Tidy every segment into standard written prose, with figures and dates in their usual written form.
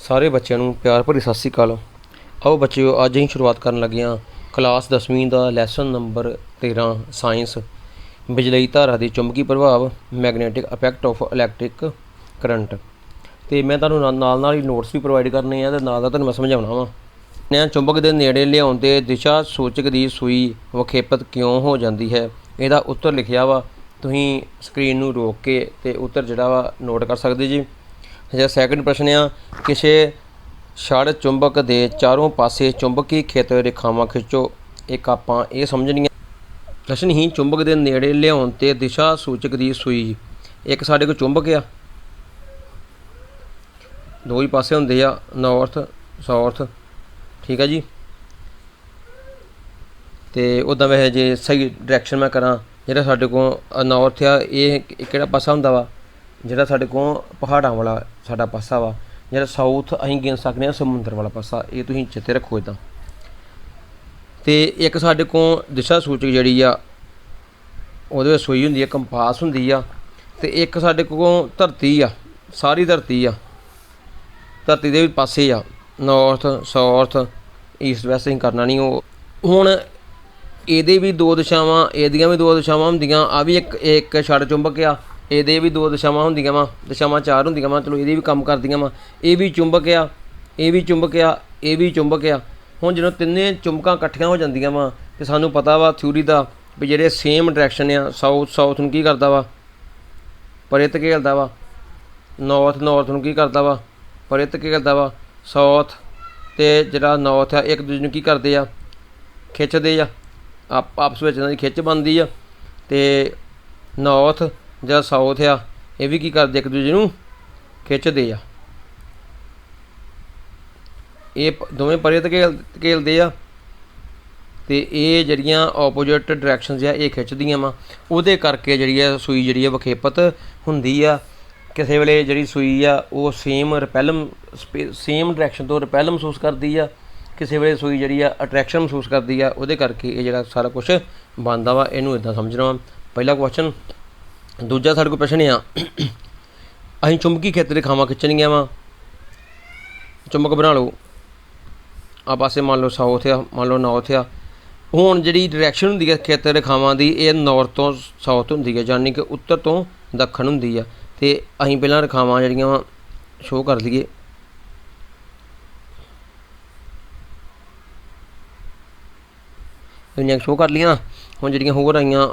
ਸਾਰੇ ਬੱਚਿਆਂ ਨੂੰ ਪਿਆਰ ਭਰੀ ਸਤਿ ਸ਼੍ਰੀ ਅਕਾਲ। ਆਓ ਬੱਚਿਓ, ਅੱਜ ਅਸੀਂ ਸ਼ੁਰੂਆਤ ਕਰਨ ਲੱਗੇ ਹਾਂ ਕਲਾਸ 10ਵੀਂ ਦਾ ਲੈਸਨ ਨੰਬਰ 13 ਸਾਇੰਸ ਬਿਜਲਈ ਧਾਰਾ ਦੇ ਚੁੰਬਕੀ ਪ੍ਰਭਾਵ magnetic effect of electric current. ਤੇ ਮੈਂ ਤੁਹਾਨੂੰ ਨਾਲ ਹੀ ਨੋਟਸ ਵੀ ਪ੍ਰੋਵਾਈਡ ਕਰਨੇ ਆ ਤੇ ਨਾਲ ਦਾ ਤੁਹਾਨੂੰ ਮੈਂ ਸਮਝਾਉਣਾ ਵਾ। ਚੁੰਬਕ ਦੇ ਨੇੜੇ ਲਿਆਉਣ ਤੇ ਦਿਸ਼ਾ ਸੂਚਕ ਦੀ ਸੂਈ ਵਿਖੇਪਿਤ ਕਿਉਂ ਹੋ ਜਾਂਦੀ ਹੈ, ਇਹਦਾ ਉੱਤਰ ਲਿਖਿਆ ਵਾ। ਤੁਸੀਂ ਸਕਰੀਨ ਨੂੰ ਰੋਕ ਕੇ ਤੇ ਉੱਤਰ ਜਿਹੜਾ ਵਾ ਨੋਟ ਕਰ ਸਕਦੇ ਜੀ। ਜਿਹੜਾ ਸੈਕਿੰਡ ਪ੍ਰਸ਼ਨ ਆ, ਕਿਸੇ ਛੜ ਚੁੰਬਕ ਦੇ ਚਾਰੋਂ ਪਾਸੇ ਚੁੰਬਕੀ ਖੇਤਰ ਰੇਖਾਵਾਂ ਖਿੱਚੋ। ਇੱਕ ਆਪਾਂ ਇਹ ਸਮਝਣੀਆਂ ਪ੍ਰਸ਼ਨ ਹੀ ਚੁੰਬਕ ਦੇ ਨੇੜੇ ਲਿਆਉਣ ਤੇ ਦਿਸ਼ਾ ਸੂਚਕ ਦੀ ਸੂਈ। ਇੱਕ ਸਾਡੇ ਕੋਲ ਚੁੰਬਕ ਆ, ਦੋ ਹੀ ਪਾਸੇ ਹੁੰਦੇ ਆ, ਨਾਰਥ ਸਾਊਥ, ਠੀਕ ਆ ਜੀ। ਤੇ ਉੱਦਾਂ ਵੈਸੇ ਜੇ ਸਹੀ ਡਾਇਰੈਕਸ਼ਨ ਮੈਂ ਕਰਾਂ, ਜਿਹੜਾ ਸਾਡੇ ਕੋਲ ਨਾਰਥ ਆ, ਇਹ ਕਿਹੜਾ ਪਾਸਾ ਹੁੰਦਾ ਵਾ, ਜਿਹੜਾ ਸਾਡੇ ਕੋਲ ਪਹਾੜਾਂ ਵਾਲਾ ਸਾਡਾ ਪਾਸਾ ਵਾ। ਜਿਹੜਾ ਸਾਊਥ ਅਸੀਂ ਗਿਣ ਸਕਦੇ ਹਾਂ ਸਮੁੰਦਰ ਵਾਲਾ ਪਾਸਾ। ਇਹ ਤੁਸੀਂ ਚੇਤੇ ਰੱਖੋ ਇੱਦਾਂ। ਤੇ ਇੱਕ ਸਾਡੇ ਕੋਲ ਦਿਸ਼ਾ ਸੂਚਕ ਜਿਹੜੀ ਆ ਉਹਦੇ ਵਿੱਚ ਸੂਈ ਹੁੰਦੀ ਆ, ਕੰਪਾਸ ਹੁੰਦੀ ਆ। ਤੇ ਇੱਕ ਸਾਡੇ ਕੋਲ ਧਰਤੀ ਆ, ਸਾਰੀ ਧਰਤੀ ਆ, ਧਰਤੀ ਦੇ ਵੀ ਪਾਸੇ ਆ, ਨਾਰਥ ਸਾਊਥ ਈਸਟ ਵੈਸਟ ਅਸੀਂ ਕਰਨਾ ਨਹੀਂ। ਉਹ ਹੁਣ ਇਹਦੇ ਵੀ ਦੋ ਦਿਸ਼ਾਵਾਂ, ਇਹਦੀਆਂ ਵੀ ਦੋ ਦਿਸ਼ਾਵਾਂ ਹੁੰਦੀਆਂ। ਆ ਵੀ ਇੱਕ ਛੜ ਚੁੰਬਕ ਆ, ਇਹਦੇ ਵੀ ਦੋ ਦਿਸ਼ਾਵਾਂ ਹੁੰਦੀਆਂ ਵਾ, ਦਿਸ਼ਾਵਾਂ ਚਾਰ ਹੁੰਦੀਆਂ ਵਾ। ਚਲੋ ਇਹਦੇ ਵੀ ਕੰਮ ਕਰਦੀਆਂ ਵਾ। ਇਹ ਵੀ ਚੁੰਬਕ ਆ, ਇਹ ਵੀ ਚੁੰਬਕ ਆ, ਇਹ ਵੀ ਚੁੰਬਕ ਆ। ਹੁਣ ਜਦੋਂ ਤਿੰਨੇ ਚੁੰਬਕਾਂ ਇਕੱਠੀਆਂ ਹੋ ਜਾਂਦੀਆਂ ਵਾ ਤੇ ਸਾਨੂੰ ਪਤਾ ਵਾ ਥਿਊਰੀ ਦਾ ਵੀ ਜਿਹੜੇ ਸੇਮ ਡਾਇਰੈਕਸ਼ਨ ਆ, ਸਾਊਥ ਨੂੰ ਕੀ ਕਰਦਾ ਵਾ, ਪਰੇ ਧਕੇਲਦਾ ਵਾ। ਨਾਰਥ ਨੂੰ ਕੀ ਕਰਦਾ ਵਾ, ਪਰੇ ਧਕੇਲਦਾ ਵਾ। ਸਾਊਥ ਤੇ ਜਿਹੜਾ ਨਾਰਥ ਆ, ਇੱਕ ਦੂਜੇ ਨੂੰ ਕੀ ਕਰਦੇ ਆ, ਖਿੱਚਦੇ ਆ। ਆਪਸ ਵਿੱਚ ਇਹਨਾਂ ਦੀ ਖਿੱਚ ਬਣਦੀ ਆ। ਤੇ ਨਾਰਥ ਜਿਹੜਾ ਸਾਊਥ ਆ, ਇਹ ਵੀ ਕੀ ਕਰਦੇ, ਇੱਕ ਦੂਜੇ ਨੂੰ ਖਿੱਚਦੇ ਆ। ਇਹ ਦੋਵੇਂ ਪਰੇ ਧਕੇਲਦੇ ਆ ਤੇ ਇਹ ਜਿਹੜੀਆਂ ਆਪੋਜਿਟ ਡਾਇਰੈਕਸ਼ਨਸ ਆ, ਇਹ ਖਿੱਚਦੀਆਂ ਵਾ। ਉਹਦੇ ਕਰਕੇ ਜਿਹੜੀ ਆ ਸੂਈ ਜਿਹੜੀ ਆ ਵਿਖੇਪਿਤ ਹੁੰਦੀ ਆ। ਕਿਸੇ ਵੇਲੇ ਜਿਹੜੀ ਸੂਈ ਆ ਉਹ ਸੇਮ ਡਾਇਰੈਕਸ਼ਨ ਤੋਂ ਰਿਪੈਲ ਮਹਿਸੂਸ ਕਰਦੀ ਆ, ਕਿਸੇ ਵੇਲੇ ਸੂਈ ਜਿਹੜੀ ਆ ਅਟਰੈਕਸ਼ਨ ਮਹਿਸੂਸ ਕਰਦੀ ਆ। ਉਹਦੇ ਕਰਕੇ ਇਹ ਜਿਹੜਾ ਸਾਰਾ ਕੁਛ ਬਣਦਾ ਵਾ। ਇਹਨੂੰ ਇੱਦਾਂ ਸਮਝਣਾ ਵਾ। ਪਹਿਲਾ ਕੁਐਸਚਨ। ਦੂਜਾ ਸਾਡੇ ਕੋਲ ਪ੍ਰਸ਼ਨ ਆ, ਅਸੀਂ ਚੁੰਬਕੀ ਖੇਤਰ ਰੇਖਾਵਾਂ ਖਿੱਚਣੀਆਂ ਵਾ। ਚੁੰਬਕ ਬਣਾ ਲਓ, ਆ ਪਾਸੇ ਮੰਨ ਲਓ ਸਾਊਥ ਆ, ਮੰਨ ਲਓ ਨਾਰਥ ਆ। ਹੁਣ ਜਿਹੜੀ ਡਾਇਰੈਕਸ਼ਨ ਹੁੰਦੀ ਹੈ ਖੇਤਰ ਰੇਖਾਵਾਂ ਦੀ, ਇਹ ਨਾਰਥ ਤੋਂ ਸਾਊਥ ਹੁੰਦੀ ਹੈ, ਯਾਨੀ ਕਿ ਉੱਤਰ ਤੋਂ ਦੱਖਣ ਹੁੰਦੀ ਆ। ਤੇ ਅਸੀਂ ਪਹਿਲਾਂ ਰੇਖਾਵਾਂ ਜਿਹੜੀਆਂ ਵਾ ਸ਼ੋਅ ਕਰ ਲਈਏ। ਇੰਨੀਆਂ ਸ਼ੋਅ ਕਰ ਲਈਆਂ। ਹੁਣ ਜਿਹੜੀਆਂ ਹੋਰ ਆਈਆਂ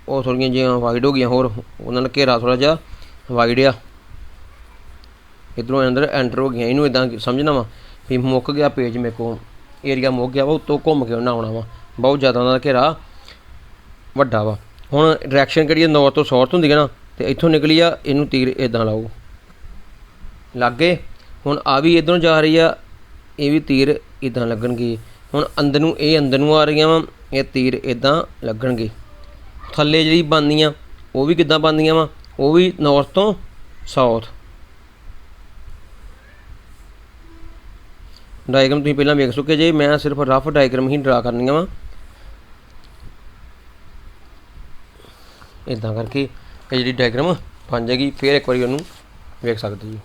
ਉਹ ਥੋੜ੍ਹੀਆਂ ਜਿਹੀਆਂ ਵਾਈਡ ਹੋ ਗਈਆਂ, ਹੋਰ ਉਹਨਾਂ ਦਾ ਘੇਰਾ ਥੋੜ੍ਹਾ ਜਿਹਾ ਵਾਈਡ ਆ, ਇੱਧਰੋਂ ਅੰਦਰ ਐਂਟਰ ਹੋ ਗਈਆਂ। ਇਹਨੂੰ ਇੱਦਾਂ ਸਮਝਣਾ ਵਾ ਵੀ ਮੁੱਕ ਗਿਆ ਪੇਜ, ਮੇਰੇ ਕੋਲ ਏਰੀਆ ਮੁੱਕ ਗਿਆ ਵਾ, ਉੱਤੋਂ ਘੁੰਮ ਕੇ ਉਹਨਾਂ ਆਉਣਾ ਵਾ। ਬਹੁਤ ਜ਼ਿਆਦਾ ਉਹਨਾਂ ਦਾ ਘੇਰਾ ਵੱਡਾ ਵਾ। ਹੁਣ ਡਾਇਰੈਕਸ਼ਨ ਕਿਹੜੀ ਨਾਰਥ ਤੋਂ ਸਾਊਥ ਹੁੰਦੀ ਹੈ ਨਾ, ਤੇ ਇੱਥੋਂ ਨਿਕਲੀ ਆ, ਇਹਨੂੰ ਤੀਰ ਇੱਦਾਂ ਲਾਓ ਲਾਗੇ। ਹੁਣ ਆ ਵੀ ਇੱਧਰੋਂ ਜਾ ਰਹੀ ਆ, ਇਹ ਵੀ ਤੀਰ ਇੱਦਾਂ ਲੱਗਣਗੇ। ਹੁਣ ਅੰਦਰ ਨੂੰ ਇਹ ਅੰਦਰ ਨੂੰ ਆ ਰਹੀਆਂ ਵਾ, ਇਹ ਤੀਰ ਇੱਦਾਂ ਲੱਗਣਗੇ। ਥੱਲੇ ਜਿਹੜੀ ਬਣਦੀਆਂ ਉਹ ਵੀ ਕਿੱਦਾਂ ਬਣਦੀਆਂ ਵਾ, ਉਹ ਵੀ ਨਾਰਥ ਤੋਂ ਸਾਊਥ। ਡਾਇਗਰਾਮ ਤੁਸੀਂ ਪਹਿਲਾਂ ਵੇਖ ਚੁੱਕੇ ਜੇ, ਮੈਂ ਸਿਰਫ ਰਫ ਡਾਇਗਰਾਮ ਹੀ ਡਰਾ ਕਰਨੀਆਂ ਵਾ। ਇੱਦਾਂ ਕਰਕੇ ਇਹ ਜਿਹੜੀ ਡਾਇਗਰਾਮ ਬਣ ਜਾਏਗੀ। ਫਿਰ ਇੱਕ ਵਾਰੀ ਉਹਨੂੰ ਵੇਖ ਸਕਦੇ ਜੀ।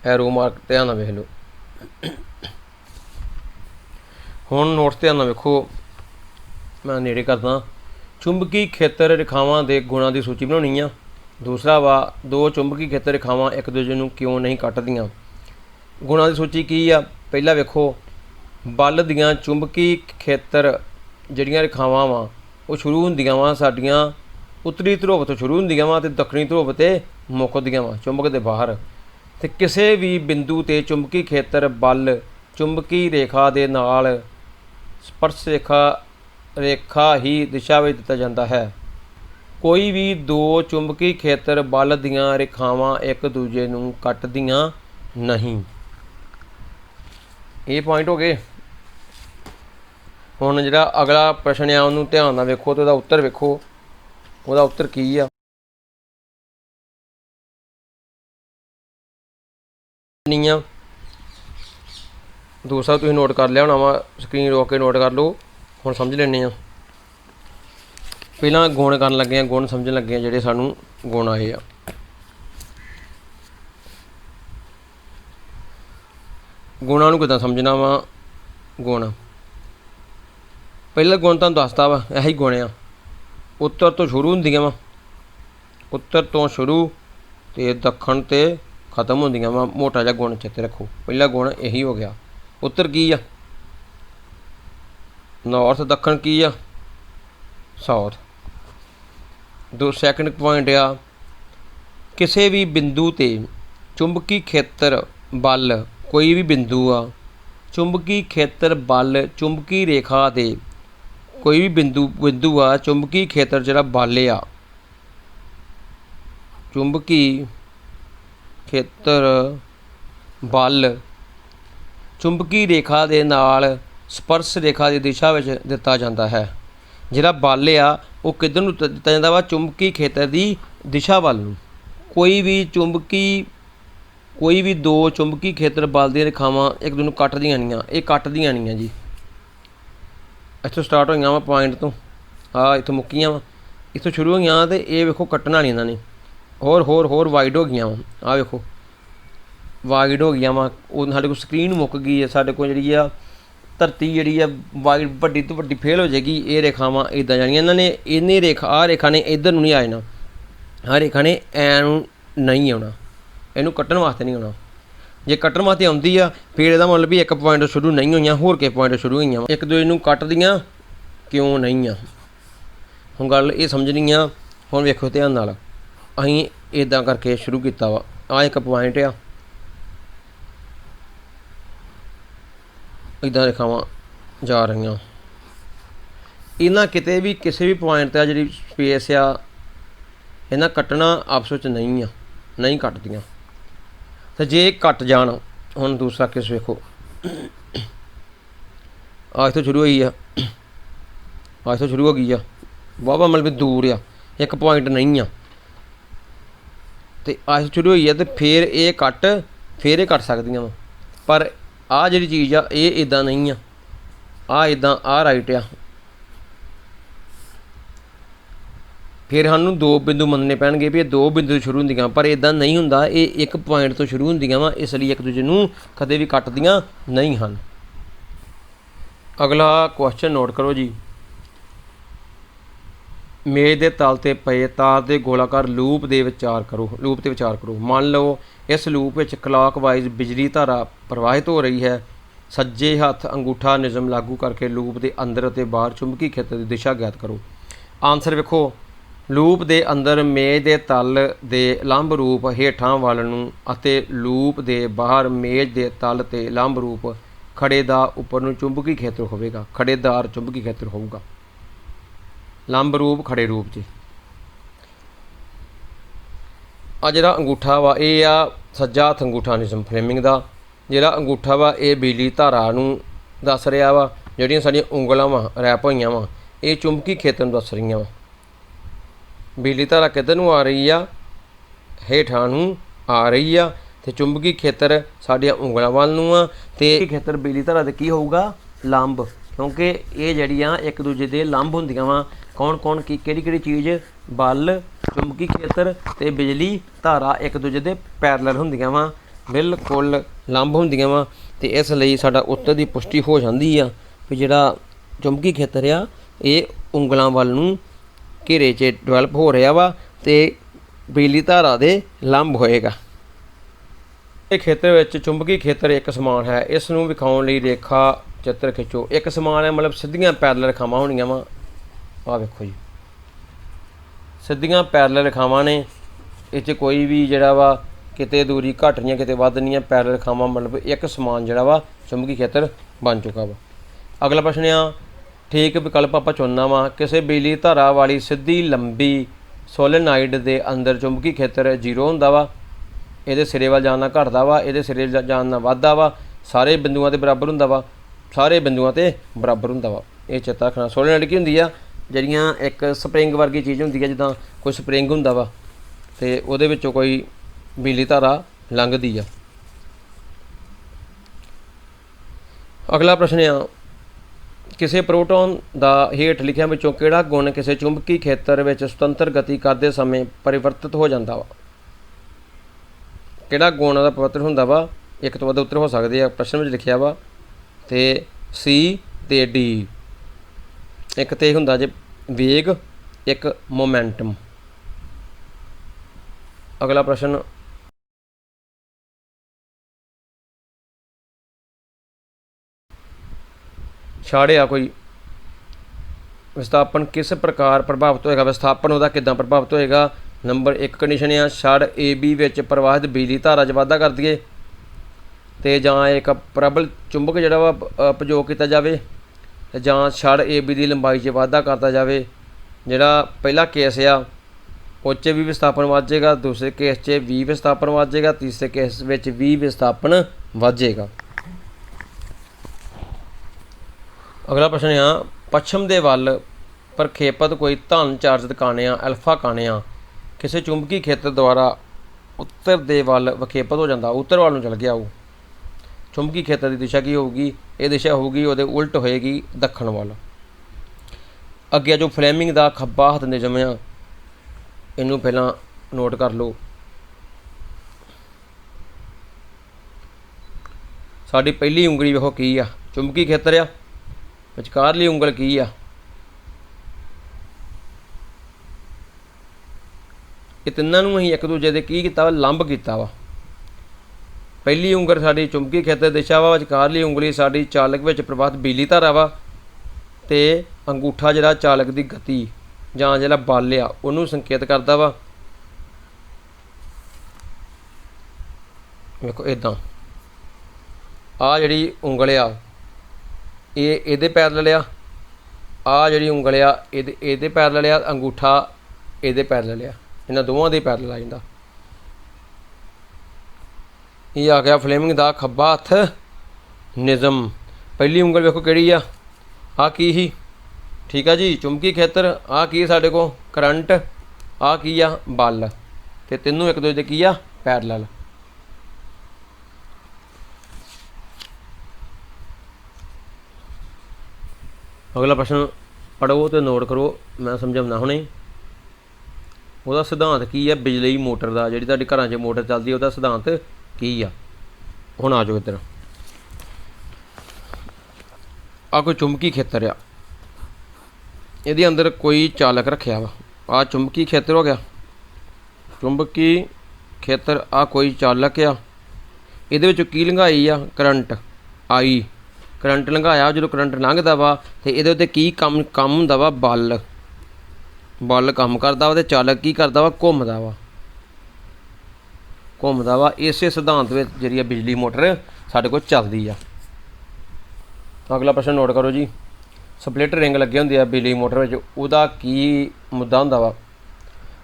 ਐਰੋ ਮਾਰਕ ਧਿਆਨ ਨਾਲ ਵੇਖ ਲਓ। ਹੁਣ ਨੋਟਸ ਧਿਆਨ ਨਾਲ ਵੇਖੋ, ਮੈਂ ਨੇੜੇ ਕਰਦਾ। ਚੁੰਬਕੀ ਖੇਤਰ ਰੇਖਾਵਾਂ ਦੇ ਗੁਣਾਂ ਦੀ ਸੂਚੀ ਬਣਾਉਣੀ ਆ। ਦੂਸਰਾ ਵਾ, ਦੋ ਚੁੰਬਕੀ ਖੇਤਰ ਰੇਖਾਵਾਂ ਇੱਕ ਦੂਜੇ ਨੂੰ ਕਿਉਂ ਨਹੀਂ ਕੱਟਦੀਆਂ। ਗੁਣਾਂ ਦੀ ਸੂਚੀ ਕੀ ਆ, ਪਹਿਲਾਂ ਵੇਖੋ। ਬਲ ਦੀਆਂ ਚੁੰਬਕੀ ਖੇਤਰ ਜਿਹੜੀਆਂ ਰੇਖਾਵਾਂ ਵਾ ਉਹ ਸ਼ੁਰੂ ਹੁੰਦੀਆਂ ਵਾ ਸਾਡੀਆਂ ਉੱਤਰੀ ਧਰੁਵ ਤੋਂ ਸ਼ੁਰੂ ਹੁੰਦੀਆਂ ਵਾ ਤੇ ਦੱਖਣੀ ਧਰੁਵ 'ਤੇ ਮੁੱਕਦੀਆਂ ਵਾ ਚੁੰਬਕ ਦੇ ਬਾਹਰ। ਤੇ ਕਿਸੇ ਵੀ ਬਿੰਦੂ 'ਤੇ ਚੁੰਬਕੀ ਖੇਤਰ ਬਲ ਚੁੰਬਕੀ ਰੇਖਾ ਦੇ ਨਾਲ ਸਪਰਸ਼ ਰੇਖਾ ਹੀ ਦਿਸ਼ਾ ਵਿੱਚ ਦਿੱਤਾ ਜਾਂਦਾ ਹੈ। ਕੋਈ ਵੀ ਦੋ ਚੁੰਬਕੀ ਖੇਤਰ ਬਲ ਦੀਆਂ ਰੇਖਾਵਾਂ ਇੱਕ ਦੂਜੇ ਨੂੰ ਕੱਟਦੀਆਂ ਨਹੀਂ। ਇਹ ਪੁਆਇੰਟ ਹੋ ਗਏ। ਹੁਣ ਜਿਹੜਾ ਅਗਲਾ ਪ੍ਰਸ਼ਨ ਆ ਉਹਨੂੰ ਧਿਆਨ ਨਾਲ ਵੇਖੋ ਤੇ ਉਹਦਾ ਉੱਤਰ ਵੇਖੋ। ਉਹਦਾ ਉੱਤਰ ਕੀ ਆ। ਦੂਸਰਾ ਤੁਸੀਂ ਨੋਟ ਕਰ ਲਿਆ ਹੋਣਾ ਵਾ, ਸਕਰੀਨ ਰੋਕ ਕੇ ਨੋਟ ਕਰ ਲਓ। ਹੁਣ ਸਮਝ ਲੈਂਦੇ ਹਾਂ। ਪਹਿਲਾਂ ਗੁਣ ਕਰਨ ਲੱਗੇ ਹਾਂ, ਗੁਣ ਸਮਝਣ ਲੱਗੇ ਹਾਂ ਜਿਹੜੇ ਸਾਨੂੰ ਗੁਣ ਆਏ ਆ। ਗੁਣਾਂ ਨੂੰ ਕਿੱਦਾਂ ਸਮਝਣਾ ਵਾ। ਗੁਣ ਪਹਿਲਾ ਗੁਣ ਤੁਹਾਨੂੰ ਦੱਸਦਾ ਵਾ, ਇਹੀ ਗੁਣ ਆ। ਉੱਤਰ ਤੋਂ ਸ਼ੁਰੂ ਹੁੰਦੀਆਂ ਵਾ, ਉੱਤਰ ਤੋਂ ਸ਼ੁਰੂ ਤੇ ਦੱਖਣ ਤੇ ਖਤਮ ਹੁੰਦੀਆਂ ਵਾ। ਮੋਟਾ ਜਿਹਾ ਗੁਣ ਚੇਤੇ ਰੱਖੋ। ਪਹਿਲਾ ਗੁਣ ਇਹੀ ਹੋ ਗਿਆ। ਉੱਤਰ ਕੀ ਆ? ਨਾਰਥ। ਦੱਖਣ ਕੀ ਆ? ਸਾਊਥ। ਸੈਕਿੰਡ ਪੁਆਇੰਟ ਆ, ਕਿਸੇ ਵੀ ਬਿੰਦੂ ਤੇ ਚੁੰਬਕੀ ਖੇਤਰ ਬਲ, ਕੋਈ ਵੀ ਬਿੰਦੂ ਆ, ਚੁੰਬਕੀ ਖੇਤਰ ਬਲ ਚੁੰਬਕੀ ਰੇਖਾ ਦੇ ਕੋਈ ਵੀ ਬਿੰਦੂ ਆ, ਚੁੰਬਕੀ ਖੇਤਰ ਜਿਹੜਾ ਬਲ ਆ, ਚੁੰਬਕੀ ਖੇਤਰ ਬਲ ਚੁੰਬਕੀ ਰੇਖਾ ਦੇ ਨਾਲ ਸਪਰਸ਼ ਰੇਖਾ ਦੀ ਦਿਸ਼ਾ ਵਿੱਚ ਦਿੱਤਾ ਜਾਂਦਾ ਹੈ। ਜਿਹੜਾ ਬਲ ਆ ਉਹ ਕਿੱਧਰ ਨੂੰ ਦਿੱਤਾ ਜਾਂਦਾ ਵਾ? ਚੁੰਬਕੀ ਖੇਤਰ ਦੀ ਦਿਸ਼ਾ ਵੱਲ ਨੂੰ। ਕੋਈ ਵੀ ਦੋ ਚੁੰਬਕੀ ਖੇਤਰ ਬਲ ਦੀਆਂ ਰੇਖਾਵਾਂ ਇੱਕ ਦੂਜੇ ਨੂੰ ਕੱਟਦੀਆਂ ਨਹੀਂ ਆ। ਇਹ ਕੱਟਦੀਆਂ ਨਹੀਂ ਆ ਜੀ। ਇੱਥੋਂ ਸਟਾਰਟ ਹੋਈਆਂ ਵਾ ਪੁਆਇੰਟ ਤੋਂ, ਇੱਥੋਂ ਮੁੱਕੀਆਂ ਵਾ, ਇੱਥੋਂ ਸ਼ੁਰੂ ਹੋਈਆਂ ਤੇ ਇਹ ਵੇਖੋ ਕੱਟਣਾ ਨਹੀਂ ਇਹਨਾਂ ਨੇ। ਹੋਰ ਵਾਈਡ ਹੋ ਗਈਆਂ ਵਾ। ਆਹ ਵੇਖੋ ਵਾਈਡ ਹੋ ਗਈਆਂ ਵਾ। ਉਹ ਸਾਡੇ ਕੋਲ ਸਕਰੀਨ ਮੁੱਕ ਗਈ ਹੈ। ਸਾਡੇ ਕੋਲ ਜਿਹੜੀ ਆ ਧਰਤੀ ਜਿਹੜੀ ਆ ਵਾਈਡ ਵੱਡੀ ਤੋਂ ਵੱਡੀ ਫੇਲ ਹੋ ਜਾਏਗੀ। ਇਹ ਰੇਖਾਵਾਂ ਇੱਦਾਂ ਜਾਣੀਆਂ। ਇਹਨਾਂ ਨੇ ਆਹ ਰੇਖਾ ਨੇ ਇੱਧਰ ਨੂੰ ਨਹੀਂ ਆ ਜਾਣਾ, ਆਹ ਰੇਖਾ ਨੇ ਐਂ ਨੂੰ ਨਹੀਂ ਆਉਣਾ। ਇਹਨੂੰ ਕੱਟਣ ਵਾਸਤੇ ਨਹੀਂ ਆਉਣਾ। ਜੇ ਕੱਟਣ ਵਾਸਤੇ ਆਉਂਦੀ ਆ ਫਿਰ ਇਹਦਾ ਮਤਲਬ ਵੀ ਇੱਕ ਪੁਆਇੰਟ ਸ਼ੁਰੂ ਨਹੀਂ ਹੋਈਆਂ, ਹੋਰ ਕਿਸੇ ਪੁਆਇੰਟ ਸ਼ੁਰੂ ਹੋਈਆਂ ਵਾ। ਇੱਕ ਦੂਜੇ ਨੂੰ ਕੱਟਦੀਆਂ ਕਿਉਂ ਨਹੀਂ ਆ? ਹੁਣ ਗੱਲ ਇਹ ਸਮਝਣੀ ਆ। ਹੁਣ ਵੇਖੋ ਧਿਆਨ ਨਾਲ, ਅਸੀਂ ਇੱਦਾਂ ਕਰਕੇ ਸ਼ੁਰੂ ਕੀਤਾ ਵਾ। ਆਹ ਇੱਕ ਪੁਆਇੰਟ ਆ, ਇੱਦਾਂ ਰੇਖਾਵਾਂ ਜਾ ਰਹੀਆਂ। ਇਹਨਾਂ ਕਿਤੇ ਵੀ ਕਿਸੇ ਵੀ ਪੁਆਇੰਟ 'ਤੇ ਜਿਹੜੀ ਸਪੇਸ ਆ, ਇਹਨਾਂ ਕੱਟਣਾ ਆਪਸ ਵਿੱਚ ਨਹੀਂ ਕੱਟਦੀਆਂ। ਤੇ ਜੇ ਕੱਟ ਜਾਣ, ਹੁਣ ਦੂਸਰਾ ਕੇਸ ਵੇਖੋ, ਇੱਥੋਂ ਸ਼ੁਰੂ ਹੋਈ ਆ, ਇੱਥੋਂ ਸ਼ੁਰੂ ਹੋ ਗਈ ਆ, ਵਾਹਵਾ ਮਤਲਬ ਦੂਰ ਆ, ਇੱਕ ਪੁਆਇੰਟ ਨਹੀਂ ਆ, ਤੇ ਇੱਥੋਂ ਸ਼ੁਰੂ ਹੋਈ ਆ ਤੇ ਫਿਰ ਇਹ ਕੱਟ ਸਕਦੀਆਂ ਵਾ। ਪਰ ਆਹ ਜਿਹੜੀ ਚੀਜ਼ ਆ ਇਹ ਇੱਦਾਂ ਨਹੀਂ ਆ। ਇੱਦਾਂ ਰਾਈਟ ਆ। ਫਿਰ ਸਾਨੂੰ ਦੋ ਬਿੰਦੂ ਮੰਨਣੇ ਪੈਣਗੇ ਵੀ ਇਹ ਦੋ ਬਿੰਦੂ ਤੋਂ ਸ਼ੁਰੂ ਹੁੰਦੀਆਂ, ਪਰ ਇੱਦਾਂ ਨਹੀਂ ਹੁੰਦਾ। ਇਹ ਇੱਕ ਪੁਆਇੰਟ ਤੋਂ ਸ਼ੁਰੂ ਹੁੰਦੀਆਂ ਵਾ, ਇਸ ਲਈ ਇੱਕ ਦੂਜੇ ਨੂੰ ਕਦੇ ਵੀ ਕੱਟਦੀਆਂ ਨਹੀਂ ਹਨ। ਅਗਲਾ ਕੁਐਸਚਨ ਨੋਟ ਕਰੋ ਜੀ। ਮੇਜ਼ ਦੇ ਤਲ 'ਤੇ ਪਏ ਤਾਰ ਦੇ ਗੋਲਾਕਾਰ ਲੂਪ 'ਤੇ ਵਿਚਾਰ ਕਰੋ। ਮੰਨ ਲਓ ਇਸ ਲੂਪ ਵਿੱਚ ਕਲਾਕਵਾਈਜ਼ ਬਿਜਲੀ ਧਾਰਾ ਪ੍ਰਵਾਹਿਤ ਹੋ ਰਹੀ ਹੈ। ਸੱਜੇ ਹੱਥ ਅੰਗੂਠਾ ਨਿਯਮ ਲਾਗੂ ਕਰਕੇ ਲੂਪ ਦੇ ਅੰਦਰ ਅਤੇ ਬਾਹਰ ਚੁੰਬਕੀ ਖੇਤਰ ਦੀ ਦਿਸ਼ਾ ਗਿਆਤ ਕਰੋ। ਆਨਸਰ ਵੇਖੋ। ਲੂਪ ਦੇ ਅੰਦਰ ਮੇਜ਼ ਦੇ ਤਲ ਦੇ ਲੰਬ ਰੂਪ ਹੇਠਾਂ ਵੱਲ ਨੂੰ ਅਤੇ ਲੂਪ ਦੇ ਬਾਹਰ ਮੇਜ਼ ਦੇ ਤਲ 'ਤੇ ਲੰਬ ਰੂਪ ਖੜੇ ਦਾ ਉੱਪਰ ਨੂੰ ਚੁੰਬਕੀ ਖੇਤਰ ਹੋਵੇਗਾ। ਖੜੇਦਾਰ ਚੁੰਬਕੀ ਖੇਤਰ ਹੋਊਗਾ। ਲੰਬ ਰੂਪ ਖੜੇ ਰੂਪ 'ਚ। ਆ ਜਿਹੜਾ ਅੰਗੂਠਾ ਵਾ ਇਹ ਆ ਸੱਜਾ ਹੱਥ ਅੰਗੂਠਾ ਨਿਯਮ ਫਰੇਮਿੰਗ ਦਾ। ਜਿਹੜਾ ਅੰਗੂਠਾ ਵਾ ਇਹ ਬਿਜਲੀ ਧਾਰਾ ਨੂੰ ਦੱਸ ਰਿਹਾ ਵਾ। ਜਿਹੜੀਆਂ ਸਾਡੀਆਂ ਉਂਗਲਾਂ ਵਾ ਰੈਪ ਹੋਈਆਂ ਵਾ ਇਹ ਚੁੰਬਕੀ ਖੇਤਰ ਨੂੰ ਦੱਸ ਰਹੀਆਂ ਵਾ। ਬਿਜਲੀ ਧਾਰਾ ਕਿੱਧਰ ਨੂੰ ਆ ਰਹੀ ਆ? ਹੇਠਾਂ ਨੂੰ ਆ ਰਹੀ ਆ, ਅਤੇ ਚੁੰਬਕੀ ਖੇਤਰ ਸਾਡੀਆਂ ਉਂਗਲਾਂ ਵੱਲ ਨੂੰ ਆ। ਅਤੇ ਖੇਤਰ ਬਿਜਲੀ ਧਾਰਾ ਦੇ ਕੀ ਹੋਊਗਾ? ਲੰਬ, ਕਿਉਂਕਿ ਇਹ ਜਿਹੜੀਆਂ ਇੱਕ ਦੂਜੇ ਦੇ ਲੰਬ ਹੁੰਦੀਆਂ ਵਾ। ਕੌਣ ਕਿਹੜੀ ਚੀਜ਼? ਬਲ, ਚੁੰਬਕੀ ਖੇਤਰ ਅਤੇ ਬਿਜਲੀ ਧਾਰਾ ਇੱਕ ਦੂਜੇ ਦੇ ਪੈਰਲਲ ਹੁੰਦੀਆਂ ਵਾ, ਬਿਲਕੁਲ ਲੰਬ ਹੁੰਦੀਆਂ ਵਾ। ਅਤੇ ਇਸ ਲਈ ਸਾਡਾ ਉੱਤਰ ਦੀ ਪੁਸ਼ਟੀ ਹੋ ਜਾਂਦੀ ਆ ਵੀ ਜਿਹੜਾ ਚੁੰਬਕੀ ਖੇਤਰ ਆ ਇਹ ਉਂਗਲਾਂ ਵੱਲ ਨੂੰ ਘੇਰੇ 'ਚ ਡਿਵੈਲਪ ਹੋ ਰਿਹਾ ਵਾ ਅਤੇ ਬਿਜਲੀ ਧਾਰਾ ਦੇ ਲੰਬ ਹੋਏਗਾ। ਇਹ ਖੇਤਰ ਵਿੱਚ ਚੁੰਬਕੀ ਖੇਤਰ ਇੱਕ ਸਮਾਨ ਹੈ। ਇਸ ਨੂੰ ਵਿਖਾਉਣ ਲਈ ਰੇਖਾ ਚਿੱਤਰ ਖਿੱਚੋ। ਇੱਕ ਸਮਾਨ ਹੈ ਮਤਲਬ ਸਿੱਧੀਆਂ ਪੈਰਲਲ ਰੇਖਾਵਾਂ ਹੋਣੀਆਂ ਵਾ। ਆਹ ਵੇਖੋ ਜੀ, ਸਿੱਧੀਆਂ ਪੈਰਲਲ ਰੇਖਾਵਾਂ ਨੇ। ਇਹ 'ਚ ਕੋਈ ਵੀ ਜਿਹੜਾ ਵਾ ਕਿਤੇ ਦੂਰੀ ਘੱਟ ਨਹੀਂ, ਕਿਤੇ ਵੱਧ ਨਹੀਂ ਆ। ਪੈਰਲਲ ਰੇਖਾਵਾਂ ਮਤਲਬ ਇੱਕ ਸਮਾਨ ਜਿਹੜਾ ਵਾ ਚੁੰਬਕੀ ਖੇਤਰ ਬਣ ਚੁੱਕਾ ਵਾ। ਅਗਲਾ ਪ੍ਰਸ਼ਨ ਆ, ਠੀਕ ਵਿਕਲਪ ਆਪਾਂ ਚੁਣਨਾ ਵਾ। ਕਿਸੇ ਬਿਜਲੀ ਧਾਰਾ ਵਾਲੀ ਸਿੱਧੀ ਲੰਬੀ ਸੋਲੇਨਾਈਡ ਦੇ ਅੰਦਰ ਚੁੰਬਕੀ ਖੇਤਰ 0 ਹੁੰਦਾ ਵਾ। ਇਹਦੇ ਸਿਰੇ ਵੱਲ ਜਾਣ ਨਾਲ ਘਟਦਾ ਵਾ, ਇਹਦੇ ਸਿਰੇ ਜਾਣ ਨਾਲ ਵੱਧਦਾ ਵਾ। ਸਾਰੇ ਬਿੰਦੂਆਂ 'ਤੇ ਬਰਾਬਰ ਹੁੰਦਾ ਵਾ, ਸਾਰੇ ਬਿੰਦੂਆਂ 'ਤੇ ਬਰਾਬਰ ਹੁੰਦਾ ਵਾ। ਇਹ ਚੇਤਾ ਰੱਖਣਾ। ਸੋਲੇਨਾਈਡ ਕੀ ਹੁੰਦੀ ਆ? ਜਿਹੜੀਆਂ ਇੱਕ ਸਪਰਿੰਗ ਵਰਗੀ ਚੀਜ਼ ਹੁੰਦੀ ਹੈ, ਜਿੱਦਾਂ ਕੋਈ ਸਪਰਿੰਗ ਹੁੰਦਾ ਵਾ ਅਤੇ ਉਹਦੇ ਵਿੱਚੋਂ ਕੋਈ ਬਿਜਲੀ ਧਾਰਾ ਲੰਘਦੀ ਆ। ਅਗਲਾ ਪ੍ਰਸ਼ਨ ਆ, ਕਿਸੇ ਪ੍ਰੋਟੋਨ ਦਾ ਹੇਠ ਲਿਖਿਆਂ ਵਿੱਚੋਂ ਕਿਹੜਾ ਗੁਣ ਕਿਸੇ ਚੁੰਬਕੀ ਖੇਤਰ ਵਿੱਚ ਸੁਤੰਤਰ ਗਤੀ ਕਰਦੇ ਸਮੇਂ ਪਰਿਵਰਤਿਤ ਹੋ ਜਾਂਦਾ ਵਾ? ਕਿਹੜਾ ਗੁਣ ਉਹਦਾ ਪਰਿਵਰਤਨ ਹੁੰਦਾ ਵਾ एक तो वध उत्तर हो सकते हैं, प्रश्न में लिखा वा, तो सी ते डी। एक तो हुंदा जे वेग, एक मोमेंटम। अगला प्रश्न, छाड़िया कोई विस्थापन किस प्रकार प्रभावित होएगा, विस्थापन उसका किदां प्रभावित होएगा। नंबर 1 कंडीशन आ, छड़ ए बी विच प्रवाहित बिजली धारा च वाधा कर दिए, तो जां एक प्रबल चुंबक जिहड़ा वा उपयोग किया जाए, जां छड़ ए बी की लंबाई च वाधा करता जाए। जिहड़ा पहला केस आ उस च भी विस्थापन वध जाएगा, दूसरे केस च भी विस्थापन वध जाएगा, तीसरे केस विच भी विस्थापन वध जाएगा। अगला प्रश्न आ, पश्चिम के वल प्रखेपित कोई धन चार्जत काणिया अल्फा काणिया किसी चुंबकी खेत्र द्वारा उत्तर के वल विखेपित हो जाता, उत्तर वाल चल गया, वो चुंबकी खेत्र की दिशा की होगी, ये दिशा होगी वो उल्ट होएगी दक्षिण वाल। अगे जो फ्लेमिंग का खब्बा हथ नियम आ, इनू पहला नोट कर लो। साड़ी पहली उंगली वेखो की आ, चुंबकी खेत्र आ, विचकारली उंगल की आ, ये तिन्नों अं एक दूजे के की किया, लंब किया वा। पहली उंगल साड़ी चुंबकी खेत्र दिशा वा, विचकारली उंगली साड़ी चालक में प्रवाहित बिजली धारा वा, तो अंगूठा जिहड़ा चालक की गति जां जिहड़ा बल आ उन्होंने संकेत करता वा। देखो इदां आ जिहड़ी उंगल आ ये पैरल आ जिहड़ी उंगल आ ये पैरल आ, अंगूठा ये पैरल आ, इन्हां दोवां दे पैरल आ जांदा। ये आ गया फ्लेमिंग का खब्बा हथ निज़म। पहली उंगल वेखो किहड़ी आ की ही, ठीक है जी, चुंबकी खेत्र, आ की साडे को करंट, आ की आ बल, ते तीनों एक दूजे की आ पैरल। अगला प्रश्न पढ़ो तो नोट करो, मैं समझाना हुणे। वह सिद्धांत की है बिजली मोटर का, जी तुहाडे घरां च मोटर चलती है, वह सिद्धांत की आ। हुण आ जाओ इधर, आ कोई चुंबकी खेत्र आ, ये अंदर कोई चालक रखा वा, आ चुंबकी खेत्र हो गया, चुंबकी खेत्र, आ कोई चालक आ, ये की लंघाई आ करंट आई, करंट लंघाया, जो करंट लंघदा वा तो ये की कम हुंदा वा, बल, बल काम करदा वा, ते चालक की करदा वा, घुमदा वा, घुमदा वा। इस सिद्धांत में जी बिजली मोटर साडे कोल चलदी आ। अगला प्रश्न नोट करो जी, स्पलिट रिंग लगे होंदे आ बिजली मोटर में, उहदा की मुद्दा हुंदा वा,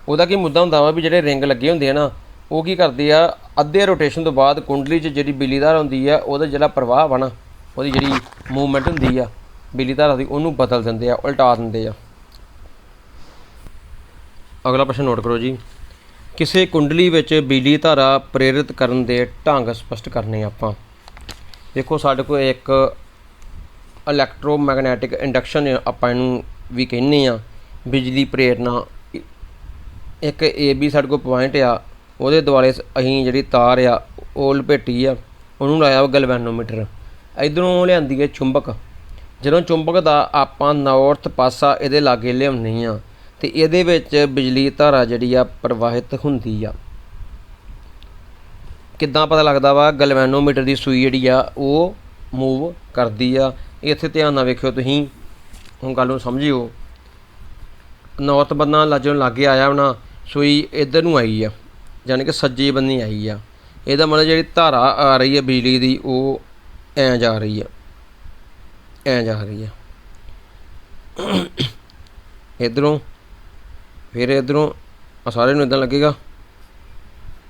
उहदा की मुद्दा हुंदा वा भी जिहड़े रिंग लगे होंदे आ ना, वो की करदे आ, अद्धे रोटेशन तो बाद कुंडली च जिहड़ी बिजली धारा हुंदी आ, उहदा जिहड़ा प्रवाह वा ना, ਉਹਦੀ ਜਿਹੜੀ मूवमेंट ਹੁੰਦੀ ਆ बिजली धारा की, ਉਹਨੂੰ बदल ਦਿੰਦੇ ਆ, उल्टा ਦਿੰਦੇ ਆ। अगला प्रश्न नोट करो जी, किसी कुंडली में बिजली धारा प्रेरित करने के ढंग स्पष्ट करने आपां। देखो साढ़े को एक इलैक्ट्रोमैगनैटिक इंडक्शन आपां इहनूं भी कहने आ, बिजली प्रेरणा। एक ए बी साढ़े को पॉइंट आ, ਉਹਦੇ ਦੁਆਲੇ ਅਸੀਂ ਜਿਹੜੀ ਤਾਰ ਆ ਉਹ ਲਪੇਟੀ ਆ, ਉਹਨੂੰ ਲਾਇਆ ਗਲਵੈਨੋਮੀਟਰ। इधरों लियांदी है चुंबक, ਜਦੋਂ चुंबक का आपां नॉर्थ पासा ये लागे लियाउने आ, तो ये बिजली धारा जी प्रवाहित होंदी आ। किद्दां पता लगदा वा, गलवैनोमीटर की सूई जी वो मूव करती आ। इत्थे ध्यान नाल वेखियो तुसीं, हुण गल नूं समझियो। नॉर्थ बन्ना जो लागे आया होना, सूई इधर नूं आई आ, यानी कि सज्जे बन्ने आई आ। इहदा मतलब जी धारा आ रही है बिजली की, वो ऐ जा रही है, ऐ जा रही है इधरों, फिर इधरों सारे नूं इदां लगेगा,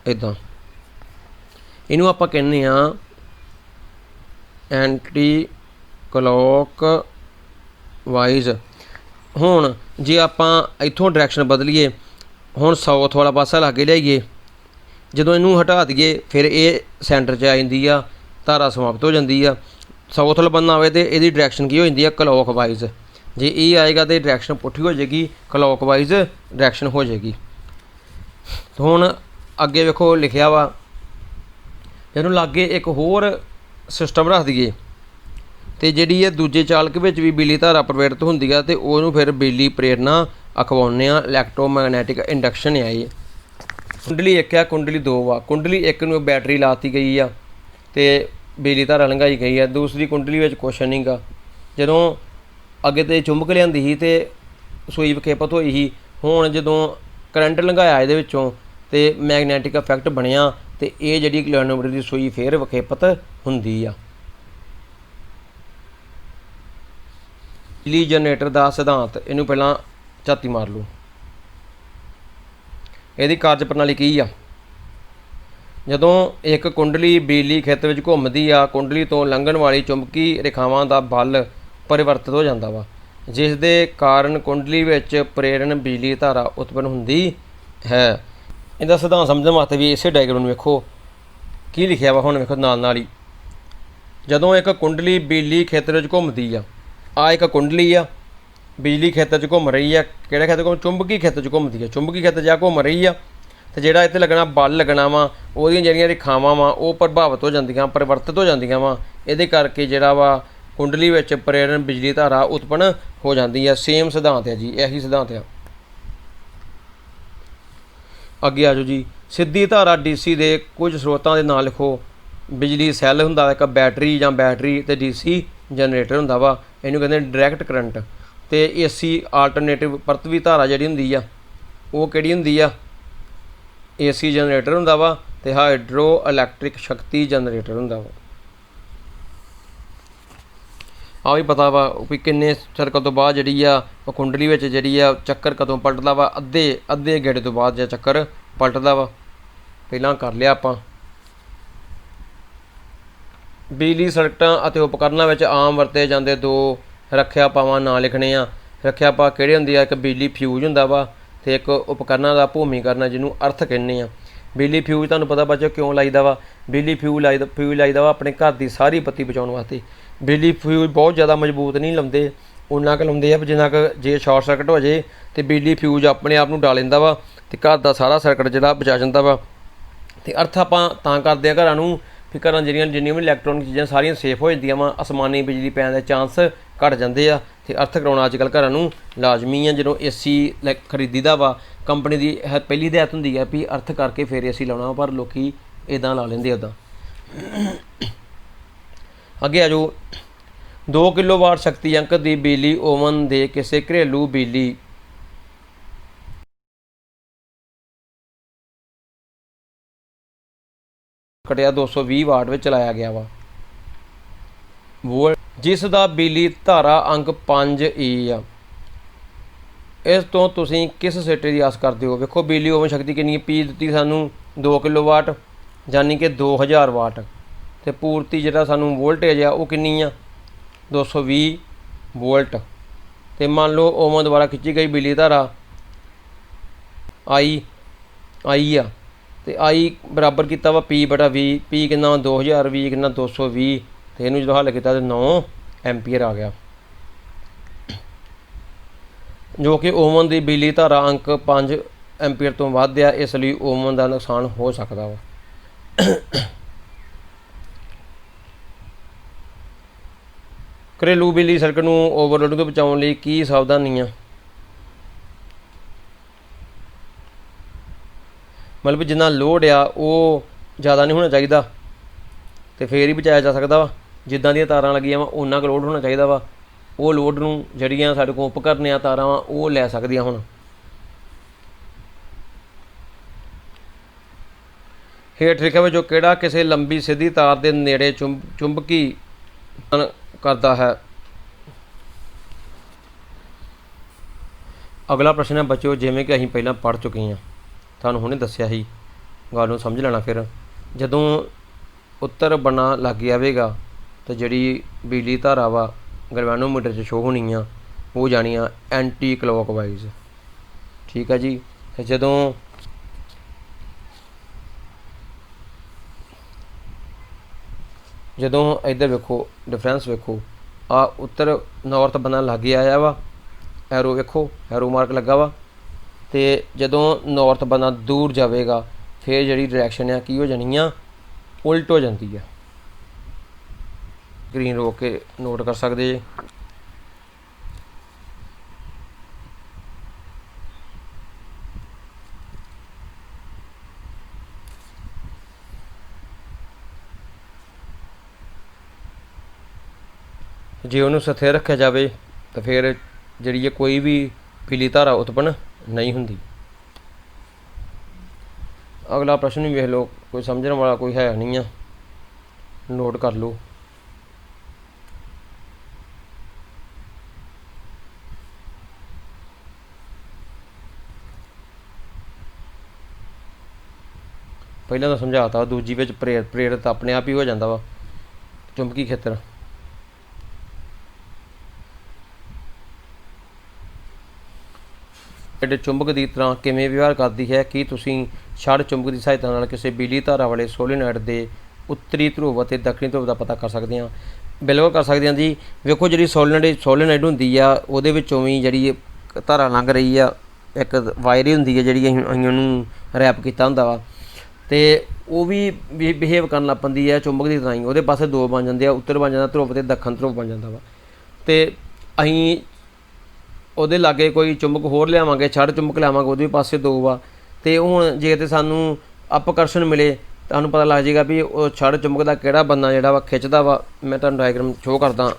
इदां। इनू आपां कहने आ एंटी क्लॉक वाइज। हुण जे आपां इत्थों डायरैक्शन बदलीए, हुण साउथ वाला पासा लागे लियाईए, जदों इनू हटा दईए फिर ये सेंटर च आ जांदी आ, धारा समाप्त हो जाती है। साउथ वाला बनना आए तो यदी डायरैक्शन की हो जाती है क्लॉक वाइज, जे ये आएगा तो डायरैक्शन पुठी हो जाएगी, क्लॉक वाइज डायरैक्शन हो जाएगी। तो हुण अगे वेखो लिखिया वा ਇਹਨੂੰ ਲਾਗੇ ਇੱਕ ਹੋਰ ਸਿਸਟਮ ਰੱਖ ਦਈਏ ਤੇ ਜਿਹੜੀ ਇਹ ਦੂਜੇ ਚਾਲਕ ਵਿੱਚ ਵੀ ਬਿਜਲੀ ਧਾਰਾ ਪ੍ਰੇਰਿਤ ਹੁੰਦੀ ਆ ਤੇ ਉਹਨੂੰ ਫਿਰ ਬਿਜਲੀ ਪ੍ਰੇਰਨਾ ਅਖਵਾਉਂਦੇ ਆ। ਇਲੈਕਟ੍ਰੋਮੈਗਨੈਟਿਕ ਇੰਡਕਸ਼ਨ ਆ ਇਹ। ਕੁੰਡਲੀ 1 ਆ, ਕੁੰਡਲੀ 2 ਆ। ਕੁੰਡਲੀ 1 ਨੂੰ ਬੈਟਰੀ ਲਾਤੀ ਗਈ ਆ ਤੇ ਬਿਜਲੀ ਧਾਰਾ ਲੰਘਾਈ ਗਈ ਆ। ਦੂਸਰੀ ਕੁੰਡਲੀ ਵਿੱਚ ਕੁਛ ਨਹੀਂ ਗਾ। ਜਦੋਂ ਅੱਗੇ ਤੇ ਚੁੰਬਕ ਲਿਆਂਦੀ ਸੀ ਤੇ ਸੂਈ ਵਿਖੇਪਤ ਹੋਈ ਸੀ, ਹੁਣ ਜਦੋਂ ਕਰੰਟ ਲੰਘਾਇਆ ਇਹਦੇ ਵਿੱਚੋਂ ਤੇ ਮੈਗਨੈਟਿਕ ਇਫੈਕਟ ਬਣਿਆ ਤੇ ਇਹ ਜਿਹੜੀ ਗਲੈਨੋਮੀਟਰ ਦੀ ਸੂਈ ਫੇਰ ਵਿਖੇਪਤ ਹੁੰਦੀ ਆ। ਬਿਜਲੀ ਜਨਰੇਟਰ ਦਾ ਸਿਧਾਂਤ, ਇਹਨੂੰ ਪਹਿਲਾਂ ਝਾਤੀ ਮਾਰ ਲਓ। ਇਹਦੀ ਕਾਰਜ ਪ੍ਰਣਾਲੀ ਕੀ ਆ? ਜਦੋਂ ਇੱਕ ਕੁੰਡਲੀ ਬਿਜਲੀ ਖੇਤਰ ਵਿੱਚ ਘੁੰਮਦੀ ਆ, ਕੁੰਡਲੀ ਤੋਂ ਲੰਘਣ ਵਾਲੀ ਚੁੰਬਕੀ ਰੇਖਾਵਾਂ ਦਾ ਬਲ ਪਰਿਵਰਤਿਤ ਹੋ ਜਾਂਦਾ ਵਾ, ਜਿਸ ਦੇ ਕਾਰਨ ਕੁੰਡਲੀ ਵਿੱਚ ਪ੍ਰੇਰਣ ਬਿਜਲੀ ਧਾਰਾ ਉਤਪੰਨ ਹੁੰਦੀ ਹੈ। ਇਹਦਾ ਸਿਧਾਂਤ ਸਮਝਣ ਵਾਸਤੇ ਵੀ ਇਸੇ ਡਾਇਗਰਾਮ ਨੂੰ ਵੇਖੋ ਕੀ ਲਿਖਿਆ ਵਾ। ਹੁਣ ਵੇਖੋ ਨਾਲ ਹੀ, ਜਦੋਂ ਇੱਕ ਕੁੰਡਲੀ ਬਿਜਲੀ ਖੇਤਰ ਵਿੱਚ ਘੁੰਮਦੀ ਆ ਇੱਕ ਕੁੰਡਲੀ ਆ ਬਿਜਲੀ ਖੇਤਰ 'ਚ ਘੁੰਮ ਰਹੀ ਆ। ਕਿਹੜਾ ਖੇਤਰ ਘੁੰਮ? ਚੁੰਬਕੀ ਖੇਤਰ 'ਚ ਘੁੰਮਦੀ ਆ। ਚੁੰਬਕੀ ਖੇਤਰ 'ਚ ਜਾ ਘੁੰਮ ਰਹੀ ਆ ਤੇ ਜਿਹੜਾ ਇੱਥੇ ਲੱਗਣਾ ਬਲ ਲੱਗਣਾ ਵਾ, ਉਹਦੀਆਂ ਜਿਹੜੀਆਂ ਰੇਖਾਵਾਂ ਵਾ ਉਹ ਪ੍ਰਭਾਵਿਤ ਹੋ ਜਾਂਦੀਆਂ, ਪਰਿਵਰਤਿਤ ਹੋ ਜਾਂਦੀਆਂ ਵਾ। ਇਹਦੇ ਕਰਕੇ ਜਿਹੜਾ ਵਾ ਕੁੰਡਲੀ ਵਿੱਚ ਪ੍ਰੇਰਣ ਬਿਜਲੀ ਧਾਰਾ ਉਤਪੰਨ ਹੋ ਜਾਂਦੀ ਆ। ਸੇਮ ਸਿਧਾਂਤ ਹੈ ਜੀ, ਇਹੀ ਸਿਧਾਂਤ ਆ। ਅੱਗੇ ਆ ਜਾਓ ਜੀ। ਸਿੱਧੀ ਧਾਰਾ ਡੀਸੀ ਦੇ ਕੁਝ ਸਰੋਤਾਂ ਦੇ ਨਾਂ ਲਿਖੋ। ਬਿਜਲੀ ਸੈੱਲ ਹੁੰਦਾ ਇੱਕ ਬੈਟਰੀ ਜਾਂ ਬੈਟਰੀ ਤੇ ਡੀਸੀ ਜਨਰੇਟਰ ਹੁੰਦਾ ਵਾ, ਇਹਨੂੰ ਕਹਿੰਦੇ ਡਾਇਰੈਕਟ ਕਰੰਟ। ਤੇ ਏਸੀ ਆਲਟਰਨੇਟਿਵ ਪਰਤਵੀ ਧਾਰਾ ਜਿਹੜੀ ਹੁੰਦੀ ਆ ਉਹ ਕਿਹੜੀ ਹੁੰਦੀ ਆ? ਏਸੀ ਜਨਰੇਟਰ ਹੁੰਦਾ ਵਾ ਤੇ ਹਾਈਡਰੋ ਇਲੈਕਟ੍ਰਿਕ ਸ਼ਕਤੀ ਜਨਰੇਟਰ ਹੁੰਦਾ ਵਾ। ਆ ਵੀ ਪਤਾ ਵਾ ਵੀ ਕਿੰਨੇ ਸਰਕਲ ਤੋਂ ਬਾਅਦ ਜਿਹੜੀ ਆ ਉਹ ਕੁੰਡਲੀ ਵਿੱਚ ਜਿਹੜੀ ਆ ਚੱਕਰ ਕਦੋਂ ਪਲਟਦਾ ਵਾ? ਅੱਧੇ ਗੇੜੇ ਤੋਂ ਬਾਅਦ ਜਾਂ ਚੱਕਰ ਪਲਟਦਾ ਵਾ। ਪਹਿਲਾਂ ਕਰ ਲਿਆ ਆਪਾਂ। ਬਿਜਲੀ ਸਰਕਟਾਂ ਅਤੇ ਉਪਕਰਨਾਂ ਵਿੱਚ ਆਮ ਵਰਤੇ ਜਾਂਦੇ 2 ਰੱਖਿਆ ਪਾਵਾਂ ਨਾਂ ਲਿਖਣੇ ਆ। ਰੱਖਿਆ ਪਾ ਕਿਹੜੇ ਹੁੰਦੇ ਆ? ਇੱਕ ਬਿਜਲੀ ਫਿਊਜ਼ ਹੁੰਦਾ ਵਾ ਤੇ ਇੱਕ ਉਪਕਰਨਾਂ ਦਾ ਭੂਮੀਕਰਨ, ਜਿਹਨੂੰ ਅਰਥ ਕਹਿੰਦੇ ਆ। ਬਿਜਲੀ ਫਿਊਜ਼ ਤੁਹਾਨੂੰ ਪਤਾ ਬੱਚੋ ਕਿਉਂ ਲਾਈਦਾ ਵਾ? ਬਿਜਲੀ ਫਿਊਜ਼ ਲਾਈਦਾ ਵਾ ਆਪਣੇ ਘਰ ਦੀ ਸਾਰੀ ਬੱਤੀ ਬਚਾਉਣ ਵਾਸਤੇ। ਬਿਜਲੀ ਫਿਊਜ਼ ਬਹੁਤ ਜ਼ਿਆਦਾ ਮਜ਼ਬੂਤ ਨਹੀਂ ਲਾਉਂਦੇ, ਉਨਾ ਕੁ ਲਾਉਂਦੇ ਆ ਜਿੰਨਾ ਕੁ ਜੇ ਸ਼ਾਰਟ ਸਰਕਟ ਹੋ ਜਾਏ ਤੇ ਬਿਜਲੀ ਫਿਊਜ਼ ਆਪਣੇ ਆਪ ਨੂੰ ਡਾ ਲੈਂਦਾ ਵਾ ਤੇ ਘਰ ਦਾ ਸਾਰਾ ਸਰਕਟ ਜਿਹੜਾ ਬਚਾ ਜਾਂਦਾ ਵਾ। ਤੇ ਅਰਥ ਆਪਾਂ ਤਾਂ ਕਰਦੇ ਆ ਘਰਾਂ ਨੂੰ ਵੀ ਘਰਾਂ ਜਿੰਨੀਆਂ ਵੀ ਇਲੈਕਟ੍ਰੋਨਿਕ ਚੀਜ਼ਾਂ ਸਾਰੀਆਂ ਸੇਫ ਹੋ ਜਾਂਦੀਆਂ ਵਾ, ਅਸਮਾਨੀ ਬਿਜਲੀ ਪੈਣ ਦੇ ਚਾਂਸ ਘੱਟ ਜਾਂਦੇ ਆ। ਤੇ ਅਰਥ ਕਰਾਉਣਾ ਅੱਜ ਕੱਲ੍ਹ ਘਰਾਂ ਨੂੰ ਲਾਜ਼ਮੀ ਆ। ਜਦੋਂ ਏਸੀ ਖਰੀਦੀਦਾ ਵਾ, ਕੰਪਨੀ ਦੀ ਪਹਿਲੀ ਹਦਾਇਤ ਹੁੰਦੀ ਆ ਵੀ ਅਰਥ ਕਰਕੇ ਫਿਰ ਏਸੀ ਲਾਉਣਾ, ਪਰ ਲੋਕ ਇੱਦਾਂ ਲਾ ਲੈਂਦੇ ਉੱਦਾਂ। ਅੱਗੇ ਆ ਜਾਓ। 2 ਕਿਲੋਵਾਟ ਸ਼ਕਤੀ ਅੰਕ ਦੀ ਬਿਜਲੀ ਓਵਨ ਦੇ ਕਿਸੇ ਘਰੇਲੂ ਬਿਜਲੀ ਕਟਿਆ 220 ਵਾਟ ਵਿੱਚ ਚਲਾਇਆ ਗਿਆ ਵਾ ਵੋਲਟ, ਜਿਸ ਦਾ ਬਿਜਲੀ ਧਾਰਾ ਅੰਕ 5E ਆ। ਇਸ ਤੋਂ ਤੁਸੀਂ ਕਿਸ ਸਿੱਟੇ ਦੀ ਆਸ ਕਰਦੇ ਹੋ? ਵੇਖੋ ਬਿਜਲੀ ਓਵਨ ਸ਼ਕਤੀ ਕਿੰਨੀ ਪੀ ਦਿੱਤੀ ਸਾਨੂੰ 2 ਕਿਲੋਵਾਟ, ਯਾਨੀ ਕਿ 2000 ਵਾਟ। ਤੇ ਪੂਰਤੀ ਜਿਹੜਾ ਸਾਨੂੰ ਵੋਲਟੇਜ ਆ ਉਹ ਕਿੰਨੀ ਆ? 220 ਵੋਲਟ। ਤੇ ਮੰਨ ਲਓ ਓਵਨ ਦੁਆਰਾ ਖਿੱਚੀ ਗਈ ਬਿਜਲੀ ਧਾਰਾ ਆਈ ਆ ਤੇ ਆਈ ਬਰਾਬਰ ਕੀਤਾ ਵਾ P/V। P ਕਿੰਨਾ 2000, V ਕਿੰਨਾ 220, ਤੇ ਇਹਨੂੰ ਜਦੋਂ ਹੱਲ ਕੀਤਾ ਤੇ 9 ਐਂਪੀਅਰ ਆ ਗਿਆ, ਜੋ ਕਿ ਓਵਨ ਦੀ ਬਿਜਲੀ ਧਾਰਾ ਅੰਕ 5 ਐਂਪੀਅਰ ਤੋਂ ਵੱਧ ਆ। ਇਸ ਲਈ ਓਵਨ ਦਾ ਨੁਕਸਾਨ ਹੋ ਸਕਦਾ ਵਾ। ਘਰੇਲੂ ਬਿਜਲੀ ਸਰਕਟ ਨੂੰ ਓਵਰਲੋਡਿੰਗ ਤੋਂ ਬਚਾਉਣ ਲਈ ਕੀ ਸਾਵਧਾਨੀਆਂ? ਮਤਲਬ ਜਿੰਨਾ ਲੋਡ ਆ ਉਹ ਜ਼ਿਆਦਾ ਨਹੀਂ ਹੋਣਾ ਚਾਹੀਦਾ ਤੇ ਫੇਰ ਹੀ ਬਚਾਇਆ ਜਾ ਸਕਦਾ ਵਾ। ਜਿੱਦਾਂ ਦੀਆਂ ਤਾਰਾਂ ਲੱਗੀਆਂ ਵਾ ਓਨਾ ਕੁ ਲੋਡ ਹੋਣਾ ਚਾਹੀਦਾ ਵਾ। ਉਹ ਲੋਡ ਨੂੰ ਜਿਹੜੀਆਂ ਸਾਡੇ ਕੋਲ ਉਪਕਰਨ ਆ ਤਾਰਾਂ ਵਾ ਉਹ ਲੈ ਸਕਦੀਆਂ। ਹੁਣ ਹੇਠ ਲਿਖਿਆ ਵਿੱਚ ਜੋ ਕਿਹੜਾ ਕਿਸੇ ਲੰਬੀ ਸਿੱਧੀ ਤਾਰ ਦੇ ਨੇੜੇ ਚੁੰਬਕੀ ਕਰਦਾ ਹੈ? ਅਗਲਾ ਪ੍ਰਸ਼ਨ ਹੈ ਬੱਚਿਓ, ਜਿਵੇਂ ਕਿ ਅਸੀਂ ਪਹਿਲਾਂ ਪੜ੍ਹ ਚੁੱਕੇ ਹਾਂ, ਤੁਹਾਨੂੰ ਹੁਣੇ ਦੱਸਿਆ ਸੀ, ਗੱਲ ਨੂੰ ਸਮਝ ਲੈਣਾ। ਫਿਰ ਜਦੋਂ ਉੱਤਰ ਬਣਨਾ ਲੱਗ ਜਾਵੇਗਾ ਤਾਂ ਜਿਹੜੀ ਬਿਜਲੀ ਧਾਰਾ ਵਾ ਗਲਵੈਨੋਮੀਟਰ 'ਚ ਸ਼ੋ ਹੋਣੀ ਆ ਉਹ ਜਾਣੀ ਆ ਐਂਟੀ ਕਲੋਕਵਾਈਜ਼। ਠੀਕ ਆ ਜੀ। ਤੇ ਜਦੋਂ ਇੱਧਰ ਵੇਖੋ ਡਿਫਰੈਂਸ ਵੇਖੋ, ਆ ਉੱਤਰ ਨਾਰਥ ਬਣਨ ਲੱਗ ਆਇਆ ਵਾ, ਐਰੋ ਵੇਖੋ ਐਰੋ ਮਾਰਕ ਲੱਗਾ ਵਾ। ਤੇ ਜਦੋਂ ਨਾਰਥ ਬਣਨਾ ਦੂਰ ਜਾਵੇਗਾ ਫਿਰ ਜਿਹੜੀ ਡਾਇਰੈਕਸ਼ਨ ਆ ਕੀ ਹੋ ਜਾਣੀ ਆ? ਉਲਟ ਹੋ ਜਾਂਦੀ ਹੈ। ਸਕਰੀਨ ਰੋਕ ਕੇ ਨੋਟ ਕਰ ਸਕਦੇ ਜੀ। ਜੇ ਉਹਨੂੰ ਸਥਿਰ ਰੱਖਿਆ ਜਾਵੇ ਤਾਂ ਫਿਰ ਜਿਹੜੀ ਹੈ ਕੋਈ ਵੀ ਪੀਲੀ ਧਾਰਾ ਉਤਪੰਨ ਨਹੀਂ ਹੁੰਦੀ। ਅਗਲਾ ਪ੍ਰਸ਼ਨ ਵੀ ਵੇਖ ਲਓ, ਕੋਈ ਸਮਝਣ ਵਾਲਾ ਕੋਈ ਹੈ ਨਹੀਂ ਆ, ਨੋਟ ਕਰ ਲਓ। ਪਹਿਲਾਂ ਤਾਂ ਸਮਝਾਤਾ, ਦੂਜੀ ਵਿੱਚ ਪ੍ਰੇਰਿਤ ਆਪਣੇ ਆਪ ਹੀ ਹੋ ਜਾਂਦਾ ਵਾ ਚੁੰਬਕੀ ਖੇਤਰ। ਜਿਹੜੇ ਚੁੰਬਕ ਦੀ ਤਰ੍ਹਾਂ ਕਿਵੇਂ ਵਿਵਹਾਰ ਕਰਦੀ ਹੈ? ਕੀ ਤੁਸੀਂ ਛੜ ਚੁੰਬਕ ਦੀ ਸਹਾਇਤਾ ਨਾਲ ਕਿਸੇ ਬਿਜਲੀ ਧਾਰਾ ਵਾਲੇ ਸੋਲੇਨਾਇਡ ਦੇ ਉੱਤਰੀ ਧਰੁਵ ਅਤੇ ਦੱਖਣੀ ਧਰੁਵ ਦਾ ਪਤਾ ਕਰ ਸਕਦੇ ਹਾਂ? ਬਿਲਕੁਲ ਕਰ ਸਕਦੇ ਹਾਂ ਜੀ। ਵੇਖੋ ਜਿਹੜੀ ਸੋਲੇਨਾਇਡ ਹੁੰਦੀ ਆ ਉਹਦੇ ਵਿੱਚੋਂ ਵੀ ਜਿਹੜੀ ਧਾਰਾ ਲੰਘ ਰਹੀ ਆ, ਇੱਕ ਵਾਇਰ ਹੀ ਹੁੰਦੀ ਹੈ ਜਿਹੜੀ ਅਸੀਂ ਉਹਨੂੰ ਰੈਪ ਕੀਤਾ ਹੁੰਦਾ ਵਾ, ਅਤੇ ਉਹ ਵੀ ਬਿਹੇਵ ਕਰਨ ਲੱਗ ਪੈਂਦੀ ਹੈ ਚੁੰਬਕ ਦੀ ਤਰ੍ਹਾਂ ਹੀ। ਉਹਦੇ ਪਾਸੇ ਦੋ ਬਣ ਜਾਂਦੇ ਆ, ਉੱਤਰ ਬਣ ਜਾਂਦਾ ਧਰੁਵ ਅਤੇ ਦੱਖਣ ਧਰੁਵ ਬਣ ਜਾਂਦਾ ਵਾ। ਅਤੇ ਅਸੀਂ ਉਹਦੇ ਲਾਗੇ ਕੋਈ ਚੁੰਬਕ ਹੋਰ ਲਿਆਵਾਂਗੇ, ਛੜ ਚੁੰਬਕ ਲਿਆਵਾਂਗੇ, ਉਹਦੇ ਵੀ ਪਾਸੇ ਦੋ ਵਾ। ਅਤੇ ਹੁਣ ਜੇ ਤਾਂ ਸਾਨੂੰ ਅਪਕਰਸ਼ਣ ਮਿਲੇ, ਤੁਹਾਨੂੰ ਪਤਾ ਲੱਗ ਜਾਏਗਾ ਵੀ ਉਹ ਛੜ ਚੁੰਬਕ ਦਾ ਕਿਹੜਾ ਬੰਨਾ ਜਿਹੜਾ ਵਾ ਖਿੱਚਦਾ ਵਾ। ਮੈਂ ਤੁਹਾਨੂੰ ਡਾਇਗਰਾਮ ਸ਼ੋਅ ਕਰਦਾ,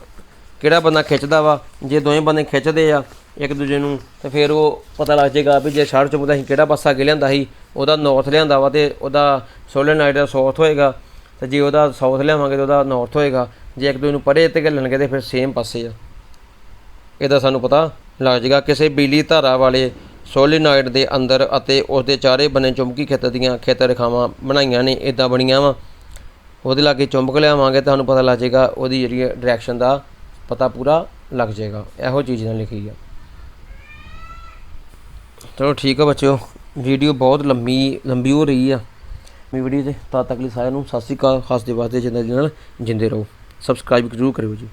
ਕਿਹੜਾ ਬੰਨਾ ਖਿੱਚਦਾ ਵਾ। ਜੇ ਦੋਵੇਂ ਬੰਦੇ ਖਿੱਚਦੇ ਆ ਇੱਕ ਦੂਜੇ ਨੂੰ, ਤਾਂ ਫਿਰ ਉਹ ਪਤਾ ਲੱਗ ਜਾਏਗਾ ਵੀ ਜੇ ਛੜ ਚੁੰਬਕ ਦਾ ਅਸੀਂ ਕਿਹੜਾ ਪਾਸਾ ਅੱਗੇ ਲਿਆਂਦਾ ਸੀ, ਉਹਦਾ ਨੌਰਥ ਲਿਆਂਦਾ ਵਾ ਅਤੇ ਉਹਦਾ ਸੋਲੇਨਾਇਡ ਦਾ ਸਾਊਥ ਹੋਏਗਾ, ਅਤੇ ਜੇ ਉਹਦਾ ਸਾਊਥ ਲਿਆਵਾਂਗੇ ਤਾਂ ਉਹਦਾ ਨੌਰਥ ਹੋਏਗਾ। ਜੇ ਇੱਕ ਦੂਜੇ ਨੂੰ ਪਰੇ ਤੇ ਘੱਲਣਗੇ ਤਾਂ ਫਿਰ ਸੇਮ ਪਾਸੇ ਆ। ਇਹਦਾ ਸਾਨੂੰ ਪਤਾ ਲੱਗ ਜਾਏਗਾ। ਕਿਸੇ ਬਿਜਲੀ ਧਾਰਾ ਵਾਲੇ ਸੋਲੇਨਾਇਡ ਦੇ ਅੰਦਰ ਅਤੇ ਉਸਦੇ ਚਾਰੇ ਬੰਨੇ ਚੁੰਬਕੀ ਖੇਤਰ ਦੀਆਂ ਖੇਤਰ ਰੇਖਾਵਾਂ ਬਣਾਈਆਂ ਨੇ, ਇੱਦਾਂ ਬਣੀਆਂ ਵਾ। ਉਹਦੇ ਲਾਗੇ ਚੁੰਬਕ ਲਿਆਵਾਂਗੇ ਤੁਹਾਨੂੰ ਪਤਾ ਲੱਗ ਜਾਏਗਾ, ਉਹਦੀ ਜਿਹੜੀ ਡਾਇਰੈਕਸ਼ਨ ਦਾ ਪਤਾ ਪੂਰਾ ਲੱਗ ਜਾਏਗਾ। ਇਹੋ ਚੀਜ਼ ਨਾਲ ਲਿਖੀ ਆ। ਚਲੋ ਠੀਕ ਆ ਬੱਚਿਓ, ਵੀਡੀਓ ਬਹੁਤ ਲੰਬੀ ਹੋ ਰਹੀ ਆ ਮੇਰੀ ਵੀਡੀਓ 'ਤੇ। ਤਦ ਤੱਕ ਲਈ ਸਾਰਿਆਂ ਨੂੰ ਸਤਿ ਸ਼੍ਰੀ ਅਕਾਲ। ਖਾਸ ਦੇ ਵਾਸਤੇ ਜਿੰਦੇ ਨਾਲ ਜਿੰਦੇ ਰਹੋ। ਸਬਸਕ੍ਰਾਈਬ ਜ਼ਰੂਰ ਕਰਿਓ ਜੀ।